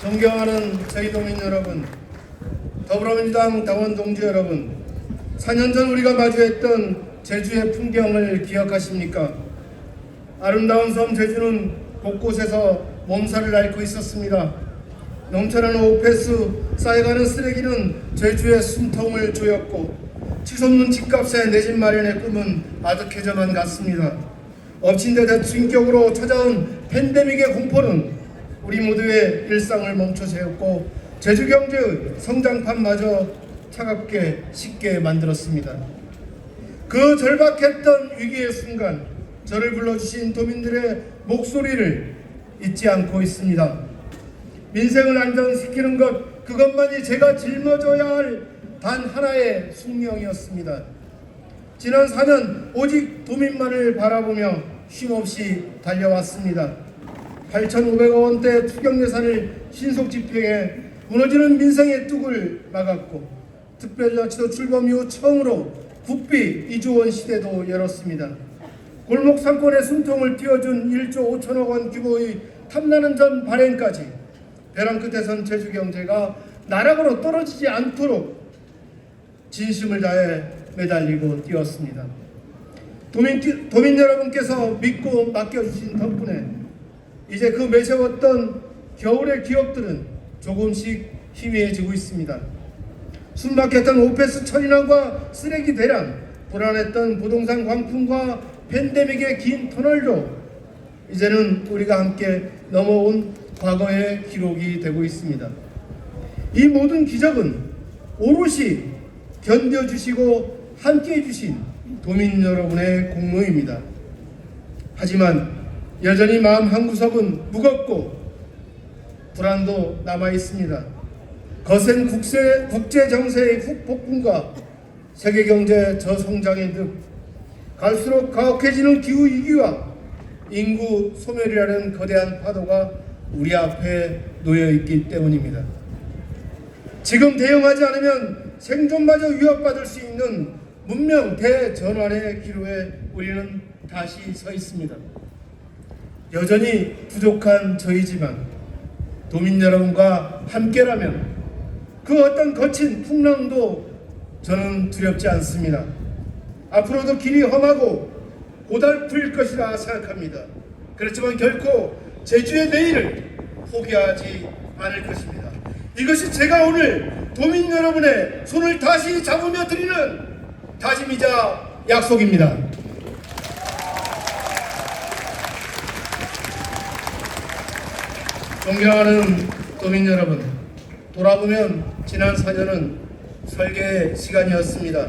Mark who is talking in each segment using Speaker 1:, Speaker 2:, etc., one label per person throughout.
Speaker 1: 존경하는 저희 도민 여러분, 더불어민주당 당원 동지 여러분, 4년 전 우리가 마주했던 제주의 풍경을 기억하십니까? 아름다운 섬 제주는 곳곳에서 몸살을 앓고 있었습니다. 넘쳐나는 오페스, 쌓여가는 쓰레기는 제주의 숨통을 조였고 치솟는 집값에 내 집 마련의 꿈은 아득해져만 갔습니다. 엎친 데 대충격으로 찾아온 팬데믹의 공포는 우리 모두의 일상을 멈춰 세웠고 제주 경제의 성장판마저 차갑게 식게 만들었습니다. 그 절박했던 위기의 순간 저를 불러주신 도민들의 목소리를 잊지 않고 있습니다. 민생을 안정시키는 것, 그것만이 제가 짊어져야 할 단 하나의 숙명이었습니다. 지난 4년 오직 도민만을 바라보며 쉼없이 달려왔습니다. 8,500억 원대 추경 예산을 신속 집행해 무너지는 민생의 뚝을 막았고 특별자치도 출범 이후 처음으로 국비 2조 원 시대도 열었습니다. 골목 상권의 숨통을 틔워준 1조 5천억 원 규모의 탐나는 점 발행까지 벼랑 끝에 선 제주 경제가 나락으로 떨어지지 않도록 진심을 다해 매달리고 뛰었습니다. 도민 여러분께서 믿고 맡겨주신 덕분에 이제 그 매서웠던 겨울의 기억들은 조금씩 희미해지고 있습니다. 숨막혔던 오페스 처리난과 쓰레기 대란, 불안했던 부동산 광풍과 팬데믹의 긴 터널도 이제는 우리가 함께 넘어온 과거의 기록이 되고 있습니다. 이 모든 기적은 오롯이 견뎌주시고 함께해 주신 도민 여러분의 공로입니다. 하지만 여전히 마음 한구석은 무겁고 불안도 남아있습니다. 거센 국제 정세의 후폭풍과 세계 경제 저성장의 등 갈수록 가혹해지는 기후 위기와 인구 소멸이라는 거대한 파도가 우리 앞에 놓여 있기 때문입니다. 지금 대응하지 않으면 생존마저 위협받을 수 있는 문명 대전환의 기로에 우리는 다시 서 있습니다. 여전히 부족한 저희지만 도민 여러분과 함께라면 그 어떤 거친 풍랑도 저는 두렵지 않습니다. 앞으로도 길이 험하고 고달플 것이라 생각합니다. 그렇지만 결코 제주의 내일을 포기하지 않을 것입니다. 이것이 제가 오늘 도민 여러분의 손을 다시 잡으며 드리는 다짐이자 약속입니다. 존경하는 도민 여러분, 돌아보면 지난 4년은 설계의 시간이었습니다.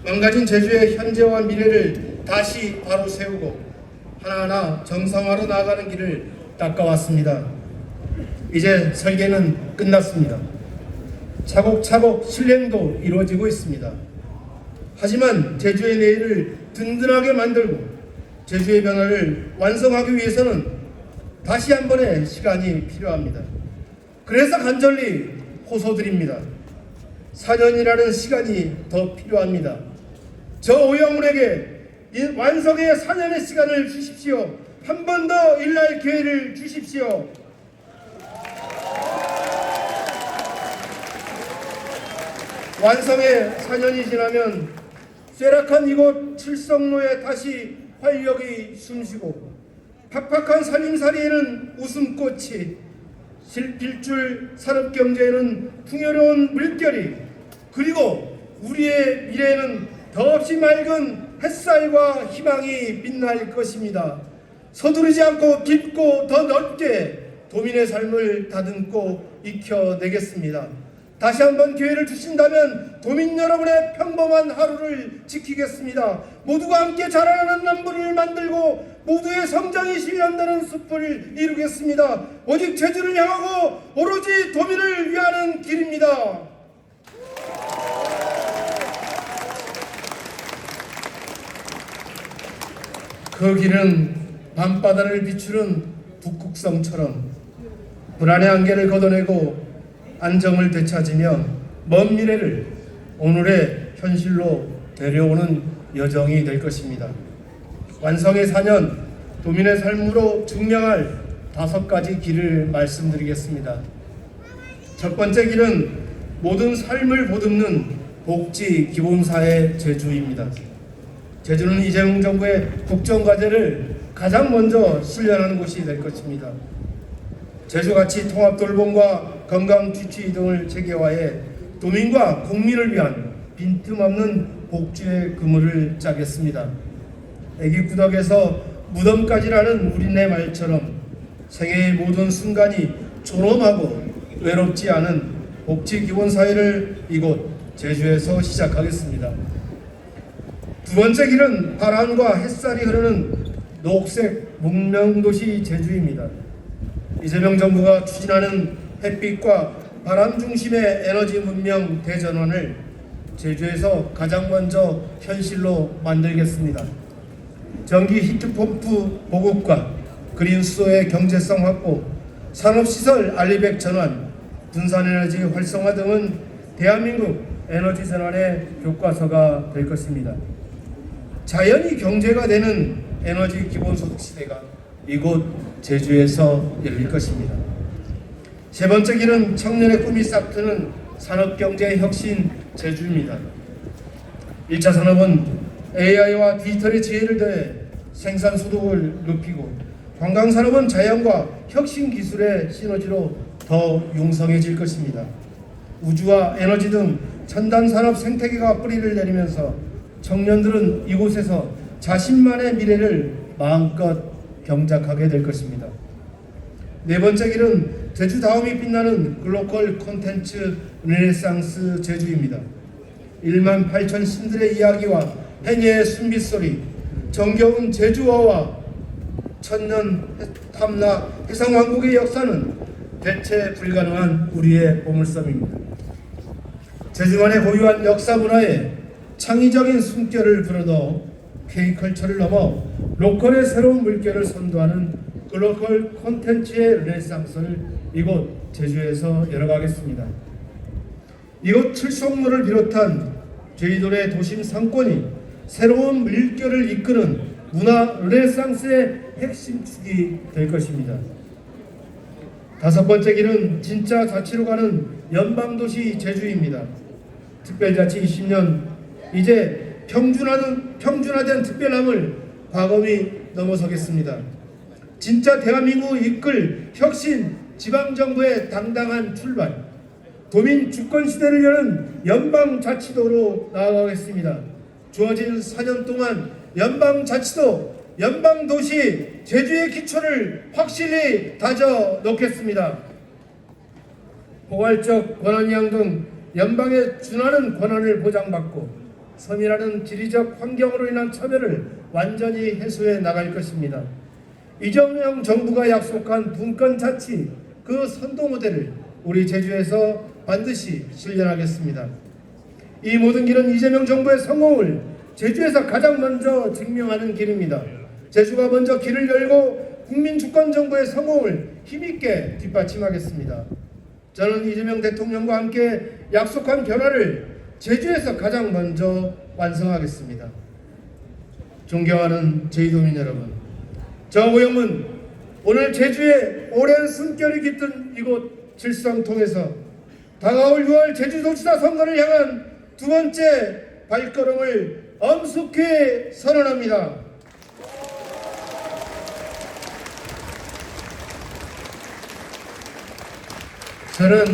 Speaker 1: 망가진 제주의 현재와 미래를 다시 바로 세우고 하나하나 정상화로 나아가는 길을 닦아왔습니다. 이제 설계는 끝났습니다. 차곡차곡 실행도 이루어지고 있습니다. 하지만 제주의 내일을 든든하게 만들고 제주의 변화를 완성하기 위해서는 다시 한 번의 시간이 필요합니다. 그래서 간절히 호소드립니다. 4년이라는 시간이 더 필요합니다. 저 오영훈에게 이 완성의 4년의 시간을 주십시오. 한 번 더 일날 기회를 주십시오. 완성의 4년이 지나면 쇠락한 이곳 칠성로에 다시 활력이 숨쉬고 팍팍한 살림살이에는 웃음꽃이, 실필줄 산업경제에는 풍요로운 물결이, 그리고 우리의 미래에는 더없이 맑은 햇살과 희망이 빛날 것입니다. 서두르지 않고 깊고 더 넓게 도민의 삶을 다듬고 익혀내겠습니다. 다시 한번 기회를 주신다면 도민 여러분의 평범한 하루를 지키겠습니다. 모두가 함께 자라나는 남부를 만들고 모두의 성장이 실현되는 숲을 이루겠습니다. 오직 제주를 향하고 오로지 도민을 위하는 길입니다. 그 길은 밤바다를 비추는 북극성처럼 불안의 안개를 걷어내고 안정을 되찾으며 먼 미래를 오늘의 현실로 데려오는 여정이 될 것입니다. 완성의 4년 도민의 삶으로 증명할 5가지 길을 말씀드리겠습니다. 첫 번째 길은 모든 삶을 보듬는 복지 기본사회 제주입니다. 제주는 이재명 정부의 국정과제를 가장 먼저 실현하는 곳이 될 것입니다. 제주가치 통합돌봄과 건강주치 등을 체계화해 도민과 국민을 위한 빈틈없는 복지의 그물을 짜겠습니다. 애기구덕에서 무덤까지라는 우리네 말처럼 생애의 모든 순간이 존엄하고 외롭지 않은 복지기본사회를 이곳 제주에서 시작하겠습니다. 두 번째 길은 바람과 햇살이 흐르는 녹색 문명도시 제주입니다. 이재명 정부가 추진하는 햇빛과 바람 중심의 에너지 문명 대전환을 제주에서 가장 먼저 현실로 만들겠습니다. 전기 히트펌프 보급과 그린수소의 경제성 확보, 산업시설 알리백 전환, 분산에너지 활성화 등은 대한민국 에너지 전환의 교과서가 될 것입니다. 자연이 경제가 되는 에너지 기본소득 시대가 이곳 제주에서 열릴 것입니다. 세 번째 길은 청년의 꿈이 싹트는 산업경제의 혁신 제주입니다. 1차 산업은 AI와 디지털의 지혜를 더해 생산소득을 높이고, 관광산업은 자연과 혁신기술의 시너지로 더 융성해질 것입니다. 우주와 에너지 등 첨단산업 생태계가 뿌리를 내리면서 청년들은 이곳에서 자신만의 미래를 마음껏 경작하게 될 것입니다. 네 번째 길은 제주다움이 빛나는 글로컬 콘텐츠 르네상스 제주입니다. 1만 8천 신들의 이야기와 해녀의 숨빗소리, 정겨운 제주어와 천년 탐나 해상왕국의 역사는 대체 불가능한 우리의 보물섬입니다. 제주만의 고유한 역사 문화에 창의적인 숨결을 불어넣어 K컬처를 넘어 로컬의 새로운 물결을 선도하는 글로컬 콘텐츠의 르네상스를 이곳 제주에서 열어가겠습니다. 이곳 칠성로를 비롯한 제주도의 도심 상권이 새로운 물결을 이끄는 문화 르네상스의 핵심축이 될 것입니다. 다섯 번째 길은 진짜 자치로 가는 연방도시 제주입니다. 특별자치 20년, 이제 평준화된 특별함을 과거히 넘어서겠습니다. 진짜 대한민국을 이끌 혁신 지방정부의 당당한 출발, 도민 주권시대를 여는 연방자치도로 나아가겠습니다. 주어진 4년 동안 연방자치도, 연방도시 제주의 기초를 확실히 다져 놓겠습니다. 포괄적 권한이양 등 연방에 준하는 권한을 보장받고 섬이라는 지리적 환경으로 인한 차별을 완전히 해소해 나갈 것입니다. 이재명 정부가 약속한 분권자치, 그 선도 모델을 우리 제주에서 반드시 실현하겠습니다. 이 모든 길은 이재명 정부의 성공을 제주에서 가장 먼저 증명하는 길입니다. 제주가 먼저 길을 열고 국민주권정부의 성공을 힘있게 뒷받침하겠습니다. 저는 이재명 대통령과 함께 약속한 변화를 제주에서 가장 먼저 완성하겠습니다. 존경하는 제주도민 여러분, 저 오영은 오늘 제주의 오랜 숨결이 깃든 이곳 칠성통에서 다가올 6월 제주도지사 선거를 향한 두 번째 발걸음을 엄숙히 선언합니다. 저는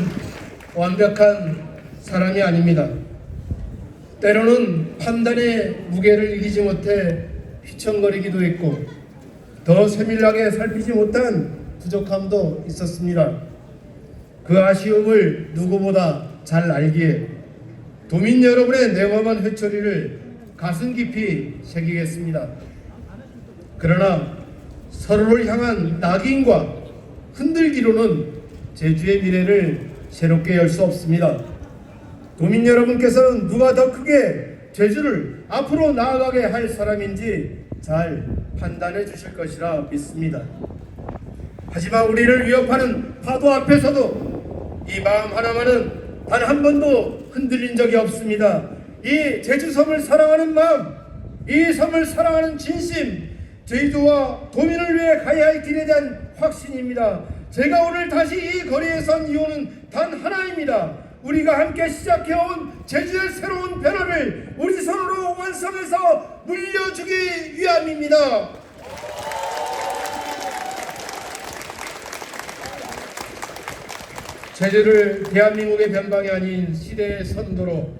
Speaker 1: 완벽한 사람이 아닙니다. 때로는 판단의 무게를 이기지 못해 휘청거리기도 했고, 더 세밀하게 살피지 못한 부족함도 있었습니다. 그 아쉬움을 누구보다 잘 알기에 도민 여러분의 냉엄한 회초리를 가슴 깊이 새기겠습니다. 그러나 서로를 향한 낙인과 흔들기로는 제주의 미래를 새롭게 열 수 없습니다. 도민 여러분께서는 누가 더 크게 제주를 앞으로 나아가게 할 사람인지 잘 판단해 주실 것이라 믿습니다. 하지만 우리를 위협하는 파도 앞에서도 이 마음 하나만은 단 한 번도 흔들린 적이 없습니다. 이 제주섬을 사랑하는 마음, 이 섬을 사랑하는 진심, 제주도와 도민을 위해 가야 할 길에 대한 확신입니다. 제가 오늘 다시 이 거리에 선 이유는 단 하나입니다. 기회입니다. 우리가 함께 시작해온 제주의 새로운 변화를 우리 손으로 완성해서 물려주기 위함입니다. 제주를 대한민국의 변방이 아닌 시대의 선도로,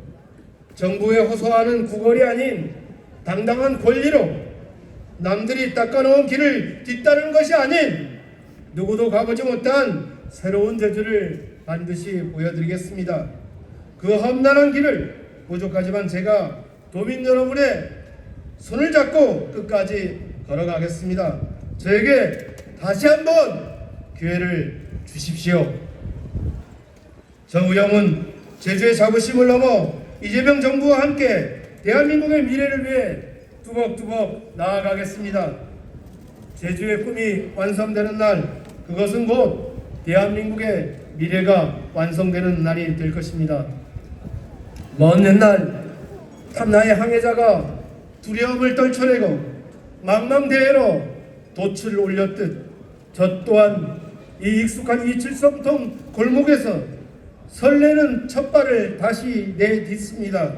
Speaker 1: 정부에 호소하는 구걸이 아닌 당당한 권리로, 남들이 닦아놓은 길을 뒤따르는 것이 아닌 누구도 가보지 못한 새로운 제주를 반드시 보여드리겠습니다. 그 험난한 길을 부족하지만 제가 도민 여러분의 손을 잡고 끝까지 걸어가겠습니다. 저에게 다시 한번 기회를 주십시오. 정우영은 제주의 자부심을 넘어 이재명 정부와 함께 대한민국의 미래를 위해 뚜벅뚜벅 나아가겠습니다. 제주의 꿈이 완성되는 날, 그것은 곧 대한민국의 미래가 완성되는 날이 될 것입니다. 먼 옛날 탐나의 항해자가 두려움을 떨쳐내고 망망대해로 돛을 올렸듯 저 또한 이 익숙한 이칠성통 골목에서 설레는 첫발을 다시 내딛습니다.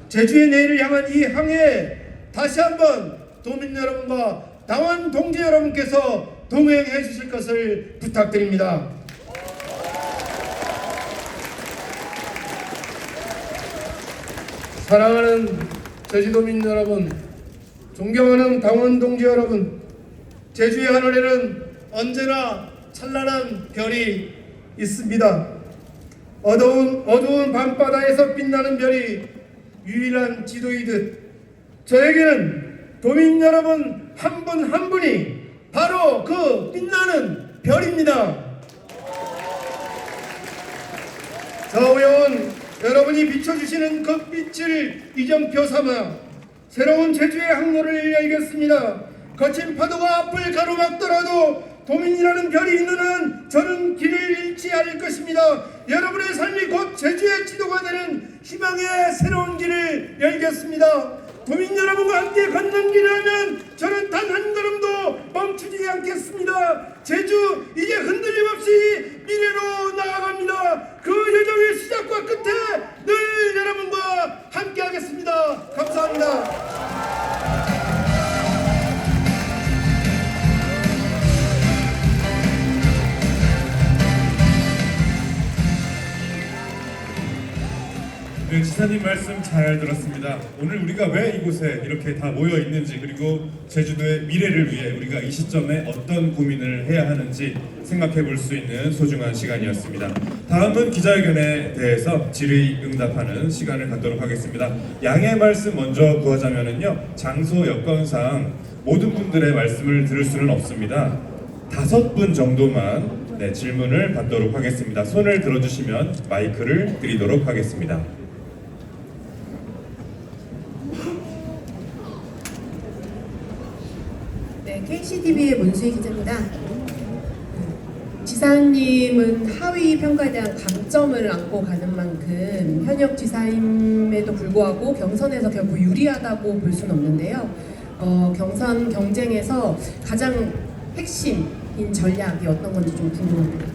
Speaker 1: 제주의 내일을 향한 이 항해에 다시 한번 도민 여러분과 당원 동지 여러분께서 동행해 주실 것을 부탁드립니다. 사랑하는 제주도민 여러분, 존경하는 당원 동지 여러분, 제주의 하늘에는 언제나 찬란한 별이 있습니다. 어두운 밤바다에서 빛나는 별이 유일한 지도이듯 저에게는 도민 여러분 한 분 한 분이 바로 그 빛나는 별입니다. 저우영은 여러분이 비춰주시는 그 빛을 이정표 삼아 새로운 제주의 항로를 열겠습니다. 거친 파도가 앞을 가로막더라도 도민이라는 별이 있는 한 저는 길을 잃지 않을 것입니다. 여러분의 삶이 곧 제주의 지도가 되는 희망의 새로운 길을 열겠습니다. 도민 여러분과 함께 걷는 길이라면 저는 단 한 걸음도 멈추지 않겠습니다. 제주 이제 흔들림 없이 미래로 나아갑니다. 그 여정의 시작과 끝에 늘 여러분과 함께 하겠습니다. 감사합니다.
Speaker 2: 네, 지사님 말씀 잘 들었습니다. 오늘 우리가 왜 이곳에 이렇게 다 모여 있는지, 그리고 제주도의 미래를 위해 우리가 이 시점에 어떤 고민을 해야 하는지 생각해 볼 수 있는 소중한 시간이었습니다. 다음은 기자회견에 대해서 질의 응답하는 시간을 갖도록 하겠습니다. 양해 말씀 먼저 구하자면은요, 장소 여건상 모든 분들의 말씀을 들을 수는 없습니다. 5분 정도만 질문을 받도록 하겠습니다. 손을 들어주시면 마이크를 드리도록 하겠습니다.
Speaker 3: KCTV의 문수희 기자입니다. 지사님은 하위 평가에 대한 강점을 안고 가는 만큼 현역 지사임에도 불구하고 경선에서 결국 유리하다고 볼 수는 없는데요. 경선 경쟁에서 가장 핵심인 전략이 어떤 건지 좀 궁금합니다.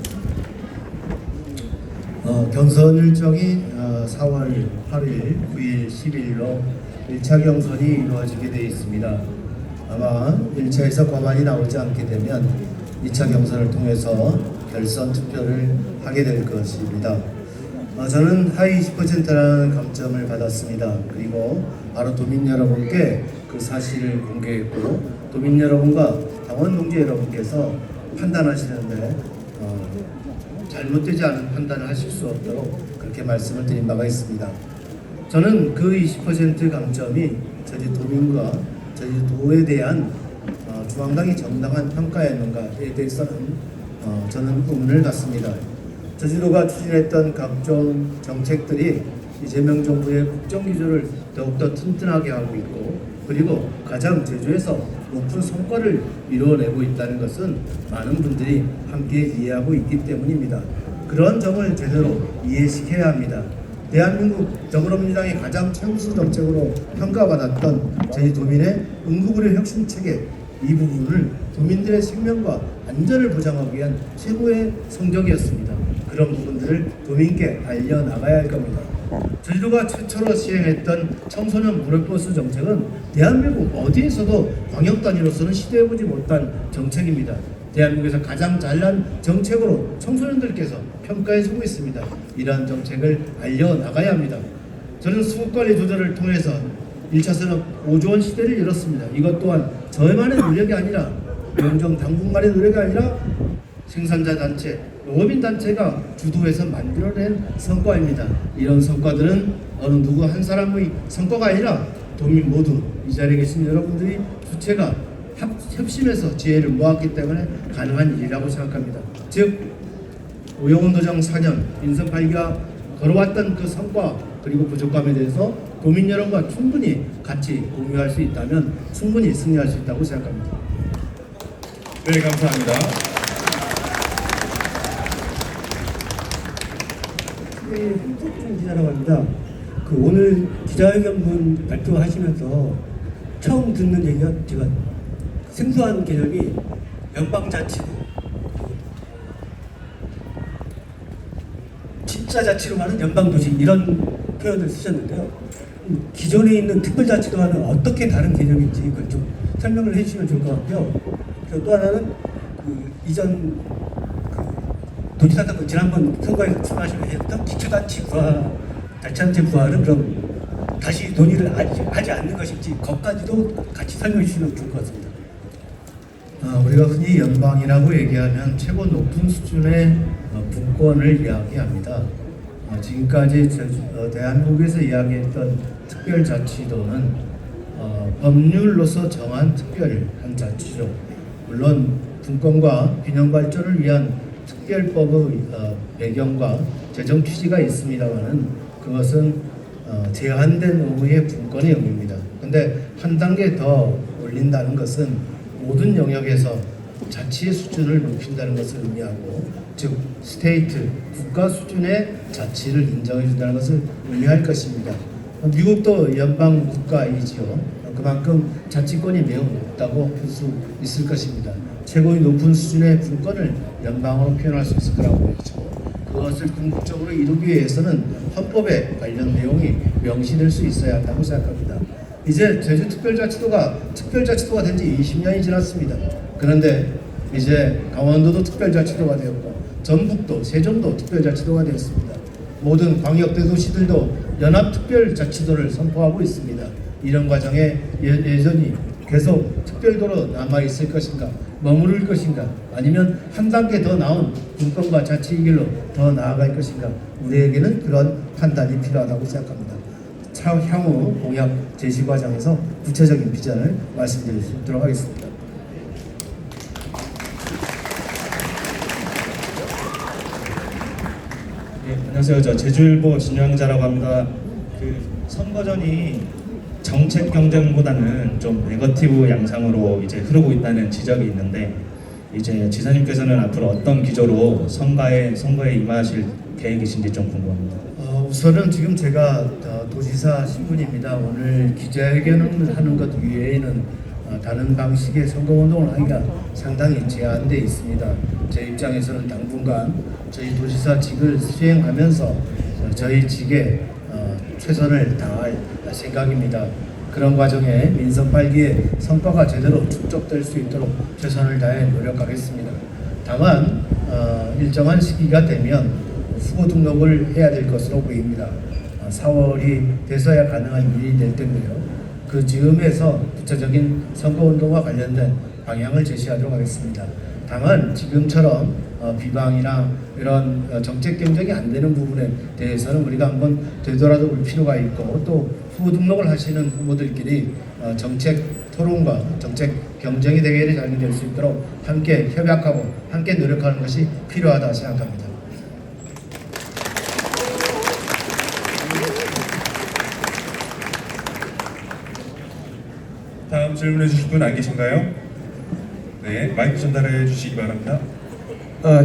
Speaker 4: 경선 일정이 4월 8일, 9일, 10일로 1차 경선이 이루어지게 되어 있습니다. 아마 1차에서 과반이 나오지 않게 되면 2차 경선을 통해서 결선 투표를 하게 될 것입니다. 저는 하위 20%라는 감점을 받았습니다. 그리고 바로 도민 여러분께 그 사실을 공개했고, 도민 여러분과 당원 동지 여러분께서 판단하시는데 잘못되지 않은 판단을 하실 수 없도록 그렇게 말씀을 드린 바가 있습니다. 저는 그 20% 감점이 제주도민과 제주도에 대한 중앙당이 정당한 평가였는가에 대해서는 저는 의문을 갖습니다. 제주도가 추진했던 각종 정책들이 이재명 정부의 국정기조를 더욱더 튼튼하게 하고 있고, 그리고 가장 제주에서 높은 성과를 이루어내고 있다는 것은 많은 분들이 함께 이해하고 있기 때문입니다. 그런 점을 제대로 이해시켜야 합니다. 대한민국 더불어민주당이 가장 최우수 정책으로 평가받았던 제주도민의 응급의료 혁신체계, 이 부분을 도민들의 생명과 안전을 보장하기 위한 최고의 성적이었습니다. 그런 부분들을 도민께 알려나가야 할 겁니다. 제주도가 최초로 시행했던 청소년 무료버스 정책은 대한민국 어디에서도 광역 단위로서는 시도해보지 못한 정책입니다. 대한민국에서 가장 잘난 정책으로 청소년들께서 평가해주고 있습니다. 이러한 정책을 알려나가야 합니다. 저는 수급관리 조절을 통해서 1차 산업 5조 원 시대를 열었습니다. 이것 또한 저만의 노력이 아니라 영정 당국만의 노력이 아니라 생산자 단체, 농업인 단체가 주도해서 만들어낸 성과입니다. 이런 성과들은 어느 누구 한 사람의 성과가 아니라 도민 모두 이 자리에 계신 여러분들이 주체가 협심해서 지혜를 모았기 때문에 가능한 일이라고 생각합니다. 즉 오영훈 도정 4년 민선 8기가 걸어왔던 그 성과 그리고 부족함에 대해서 도민 여러분과 충분히 같이 공유할 수 있다면 충분히 승리할 수 있다고 생각합니다.
Speaker 2: 네, 감사합니다.
Speaker 5: 네, 홍석준 기자라고 합니다. 오늘 기자회견문 발표하시면서 처음 듣는 얘기가 제가 생소한 개념이 연방자치도 진짜 자치로 말하는 연방도시 이런 표현을 쓰셨는데요. 기존에 있는 특별자치도와는 어떻게 다른 개념인지 그걸 좀 설명을 해주시면 좋을 것 같고요. 그리고 또 하나는 이전 도지사가 지난번 선거에서 출마하시면 했던 기초단체 부활, 자치단체 부활은 그럼 다시 논의를 하지 않는 것인지 그것까지도 같이 설명해 주시면 좋을 것 같습니다.
Speaker 4: 우리가 흔히 연방이라고 얘기하면 최고 높은 수준의 분권을 이야기합니다. 지금까지 대한민국에서 이야기했던 특별자치도는 법률로서 정한 특별한 자치죠. 물론 분권과 균형 발전을 위한 특별법의 배경과 재정 취지가 있습니다만은 그것은 제한된 의무의 분권의 의무입니다. 그런데 한 단계 더 올린다는 것은 모든 영역에서 자치의 수준을 높인다는 것을 의미하고 즉 스테이트, 국가 수준의 자치를 인정해 준다는 것을 의미할 것입니다. 미국도 연방 국가이지요. 그만큼 자치권이 매우 높다고 볼 수 있을 것입니다. 최고의 높은 수준의 분권을 연방으로 표현할 수 있을 거라고 보죠. 그것을 궁극적으로 이루기 위해서는 헌법에 관련 내용이 명시될 수 있어야 한다고 생각합니다. 이제 제주특별자치도가 특별자치도가 된 지 20년이 지났습니다. 그런데 이제 강원도도 특별자치도가 되었고 전북도, 세종도 특별자치도가 되었습니다. 모든 광역대도시들도 연합특별자치도를 선포하고 있습니다. 이런 과정에 여전히 계속 특별도로 남아있을 것인가, 머무를 것인가, 아니면 한 단계 더 나은 분권과 자치의 길로 더 나아갈 것인가, 우리에게는 그런 판단이 필요하다고 생각합니다. 향후 공약 제시 과정에서 구체적인 비전을 말씀드릴 수 있도록 하겠습니다.
Speaker 6: 네, 안녕하세요. 저 제주일보 진영자라고 합니다. 선거 전이 정책 경쟁보다는 좀 네거티브 양상으로 이제 흐르고 있다는 지적이 있는데 이제 지사님께서는 앞으로 어떤 기조로 선거에 임하실 계획이신지 좀 궁금합니다.
Speaker 4: 우선은 지금 제가 도지사 신분입니다. 오늘 기자회견을 하는 것 외에는 다른 방식의 선거운동을 하기가 상당히 제한되어 있습니다. 제 입장에서는 당분간 저희 도지사직을 수행하면서 저희 직에 최선을 다할 생각입니다. 그런 과정에 민선 8기의 성과가 제대로 축적될 수 있도록 최선을 다해 노력하겠습니다. 다만 일정한 시기가 되면 후보 등록을 해야 될 것으로 보입니다. 4월이 돼서야 가능한 일이 될 텐데요. 그 즈음에서 구체적인 선거운동과 관련된 방향을 제시하도록 하겠습니다. 다만 지금처럼 비방이나 이런 정책 경쟁이 안 되는 부분에 대해서는 우리가 한번 되돌아도 볼 필요가 있고 또 후보 등록을 하시는 후보들끼리 정책 토론과 정책 경쟁이 대결이 장려될 수 있도록 함께 협약하고 함께 노력하는 것이 필요하다 생각합니다.
Speaker 2: 다음 질문해 주실 분 안 계신가요? 네, 마이크 전달해 주시기 바랍니다.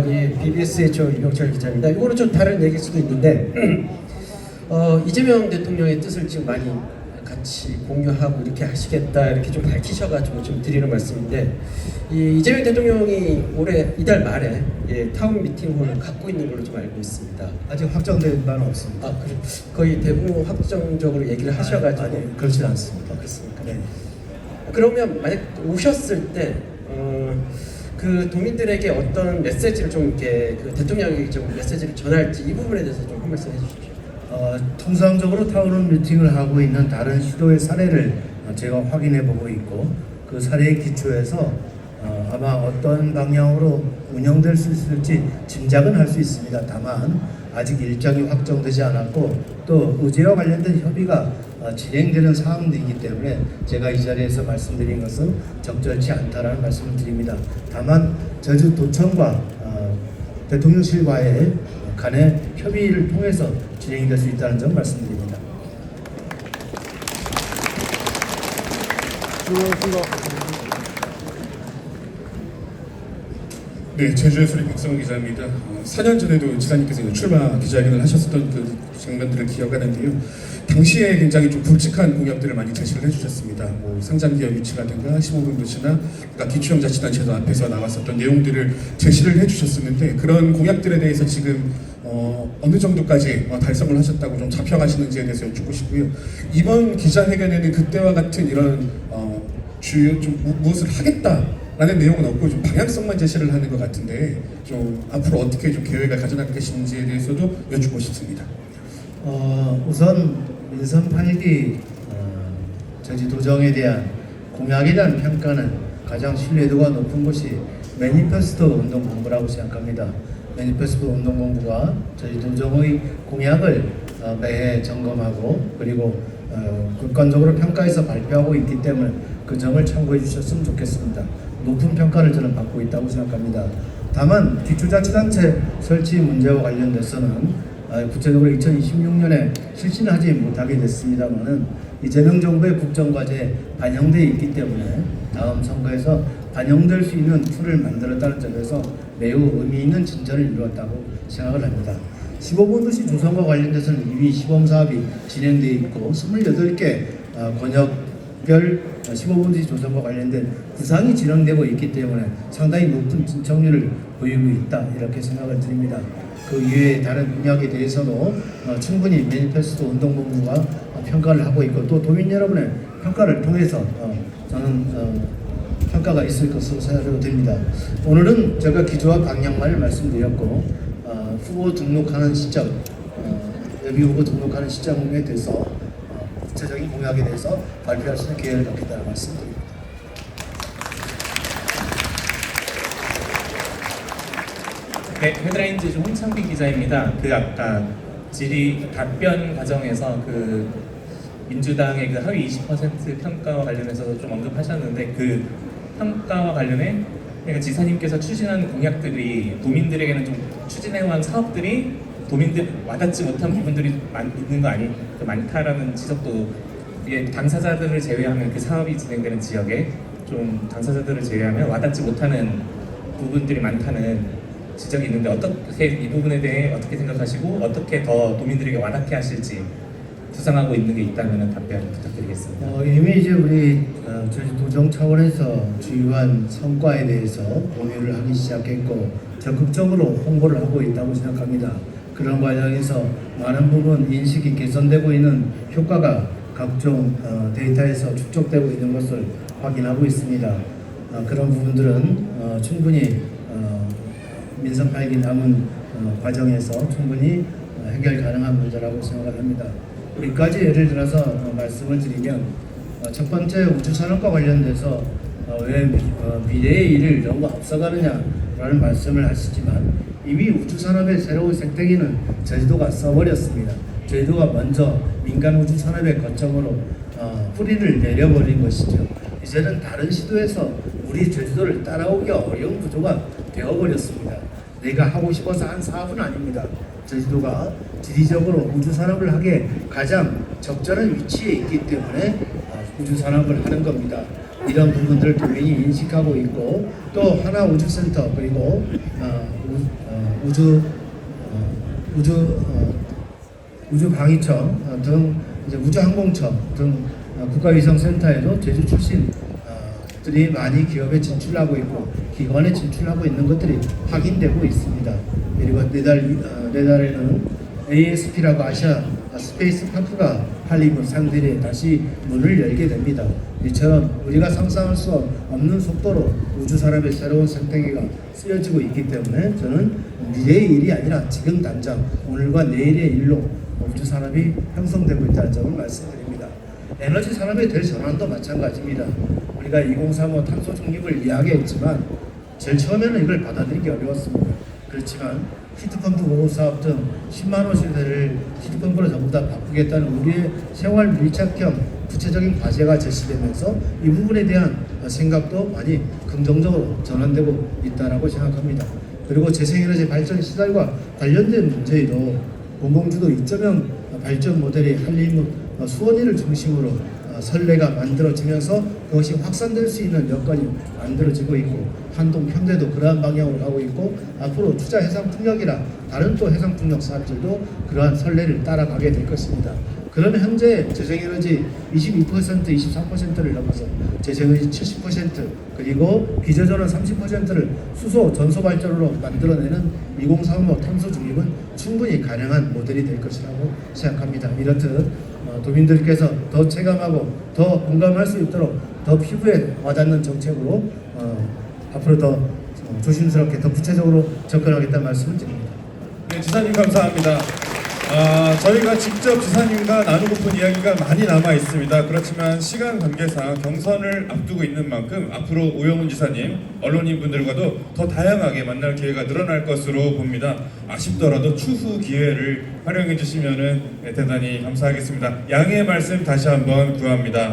Speaker 7: 예, BBS의 저 유병철 기자입니다. 이거는 좀 다른 얘기일 수도 있는데 이재명 대통령의 뜻을 지금 많이 같이 공유하고 이렇게 하시겠다 이렇게 좀 밝히셔가지고 좀 드리는 말씀인데 이재명 대통령이 올해 이달 말에 타운 미팅홀을 갖고 있는 걸로 좀 알고 있습니다.
Speaker 4: 아직 확정된 바는 없습니다.
Speaker 7: 아, 그래 거의 대부분 확정적으로 얘기를 하셔가지고
Speaker 4: 아니, 그렇지 않습니다.
Speaker 7: 그렇습니까?
Speaker 4: 네.
Speaker 7: 그러면 만약 오셨을 때 그 도민들에게 어떤 메시지를 좀 이렇게 그 대통령에게 좀 메시지를 전할지 이 부분에 대해서 좀 한 말씀 해주십시오.
Speaker 4: 통상적으로 타운홀 미팅을 하고 있는 다른 시도의 사례를 제가 확인해 보고 있고 그 사례에 기초해서 아마 어떤 방향으로 운영될 수 있을지 짐작은 할 수 있습니다. 다만 아직 일정이 확정되지 않았고 또 의제와 관련된 협의가 진행되는 사항들이기 때문에 제가 이 자리에서 말씀드린 것은 적절치 않다라는 말씀을 드립니다. 다만 제주도청과 대통령실과의 간의 협의를 통해서 진행이 될 수 있다는 점 말씀드립니다.
Speaker 2: 네, 제주의 소리 박성훈 기자입니다. 4년 전에도 지사님께서 출마 기자회견을 하셨었던 그 장면들을 기억하는데요. 당시에 굉장히 좀 굵직한 공약들을 많이 제시를 해주셨습니다. 뭐 상장기업 유치라든가 15분 도시나 그러니까 기초형자치단체도 앞에서 나왔었던 내용들을 제시를 해주셨었는데 그런 공약들에 대해서 지금 어느 정도까지 달성을 하셨다고 좀 잡혀가시는지에 대해서 여쭙고 싶고요. 이번 기자회견에는 그때와 같은 이런 주요 좀 무엇을 하겠다라는 내용은 없고 좀 방향성만 제시를 하는 것 같은데 좀 앞으로 어떻게 좀 계획을 가져나갈 것인지에 대해서도 여쭙고 싶습니다.
Speaker 4: 우선 민선 8기 제주도정에 대한 공약에 대한 평가는 가장 신뢰도가 높은 곳이 매니페스토 운동본부라고 생각합니다. 매니페스토 운동본부가 제주도정의 공약을 매해 점검하고 그리고 객관적으로 평가해서 발표하고 있기 때문에 그 점을 참고해 주셨으면 좋겠습니다. 높은 평가를 저는 받고 있다고 생각합니다. 다만 기초자치단체 설치 문제와 관련돼서는 구체적으로 2026년에 실시는 하지 못하게 됐습니다만은 이재명 정부의 국정과제에 반영되어 있기 때문에 다음 선거에서 반영될 수 있는 툴을 만들었다는 점에서 매우 의미 있는 진전을 이루었다고 생각을 합니다. 15분 도시 조성과 관련돼서는 이미 시범사업이 진행되어 있고 28개 권역별 15분 도시 조성과 관련된 구상이 진행되고 있기 때문에 상당히 높은 진척률을 보이고 있다 이렇게 생각을 드립니다. 그 이외의 다른 공약에 대해서도 충분히 매니페스토 운동본부가 평가를 하고 있고 또 도민 여러분의 평가를 통해서 저는 평가가 있을 것으로 생각이 됩니다. 오늘은 제가 기조와 방향만을 말씀드렸고 후보 등록하는 시점, 예비 후보 등록하는 시점에 대해서 구체적인 공약에 대해서 발표할 수 있는 기회를 갖겠다는 말씀드립니다.
Speaker 8: 네, 헤드라인즈 홍창빈 기자입니다. 그 아까 질의 답변 과정에서 그 민주당의 그 하위 20% 평가와 관련해서도 좀 언급하셨는데 그 평가와 관련해 그러니까 지사님께서 추진한 공약들이 도민들에게는 좀 추진해온 사업들이 도민들 와닿지 못한 부분들이 있는 거 많다라는 지적도 당사자들을 제외하면 그 사업이 진행되는 지역에 좀 당사자들을 제외하면 와닿지 못하는 부분들이 많다는 지적이 있는데 어떻게 이 부분에 대해 어떻게 생각하시고 어떻게 더 도민들에게 와닿게 하실지 구상하고 있는 게 있다면 답변 부탁드리겠습니다.
Speaker 4: 이미 이제 우리 제주도정 차원에서 주요한 성과에 대해서 공유를 하기 시작했고 적극적으로 홍보를 하고 있다고 생각합니다. 그런 과정에서 많은 부분 인식이 개선되고 있는 효과가 각종 데이터에서 축적되고 있는 것을 확인하고 있습니다. 그런 부분들은 충분히 민선 8기 남은 과정에서 충분히 해결 가능한 문제라고 생각을 합니다. 몇 가지 예를 들어서 말씀을 드리면 첫 번째 우주산업과 관련돼서 왜 미래의 일을 너무 앞서가느냐라는 말씀을 하시지만 이미 우주산업의 새로운 생태계는 제주도가 써버렸습니다. 제주도가 먼저 민간 우주산업의 거점으로 뿌리를 내려버린 것이죠. 이제는 다른 시도에서 우리 제주도를 따라오기 어려운 구조가 되어버렸습니다. 내가 하고 싶어서 한 사업은 아닙니다. 제주도가 지리적으로 우주산업을 하기에 가장 적절한 위치에 있기 때문에 우주산업을 하는 겁니다. 이런 부분들을 도민이 인식하고 있고 또 하나 우주센터 그리고 우주방위청 등 이제 우주항공처 등 국가위성센터에도 제주 출신 들이 많이 기업에 진출하고 있고 기관에 진출하고 있는 것들이 확인되고 있습니다. 그리고 내달에는 ASP라고 아시아 스페이스 파크가 한림을 상대에 다시 문을 열게 됩니다. 이처럼 우리가 상상할 수 없는 속도로 우주 산업의 새로운 생태계가 쓰여지고 있기 때문에 저는 미래의 일이 아니라 지금 당장 오늘과 내일의 일로 우주 산업이 형성되고 있다는 점을 말씀드립니다. 에너지 산업의 대전환도 마찬가지입니다. 우리가 2035 탄소 중립을 이야기했지만 제일 처음에는 이걸 받아들이기 어려웠습니다. 그렇지만 히트펌프 공급 사업 등 10만 원 시대를 히트펌프로 전부 다 바꾸겠다는 우리의 생활 밀착형 구체적인 과제가 제시되면서 이 부분에 대한 생각도 많이 긍정적으로 전환되고 있다고 생각합니다. 그리고 재생에너지 발전 시설과 관련된 문제에도 공공주도 2.0 발전 모델이 한림 수원이를 중심으로 선례가 만들어지면서 그것이 확산될 수 있는 여건이 만들어지고 있고 한동 현대도 그러한 방향으로 가고 있고 앞으로 투자 해상 풍력이나 다른 또 해상 풍력 사업들도 그러한 선례를 따라가게 될 것입니다. 그러면 현재 재생에너지 22%, 23%를 넘어서 재생에너지 70% 그리고 비저전원 30%를 수소 전소 발전으로 만들어내는 2035 탄소 중립은 충분히 가능한 모델이 될 것이라고 생각합니다. 이렇듯 도민들께서 더 체감하고 더 공감할 수 있도록 더 피부에 와닿는 정책으로 앞으로 더 조심스럽게 더 구체적으로 접근하겠다는 말씀을 드립니다.
Speaker 2: 네, 지사님 감사합니다. 저희가 직접 지사님과 나누고픈 이야기가 많이 남아 있습니다. 그렇지만 시간 관계상 경선을 앞두고 있는 만큼 앞으로 오영훈 지사님, 언론인 분들과도 더 다양하게 만날 기회가 늘어날 것으로 봅니다. 아쉽더라도 추후 기회를 활용해 주시면은 대단히 감사하겠습니다. 양해의 말씀 다시 한번 구합니다.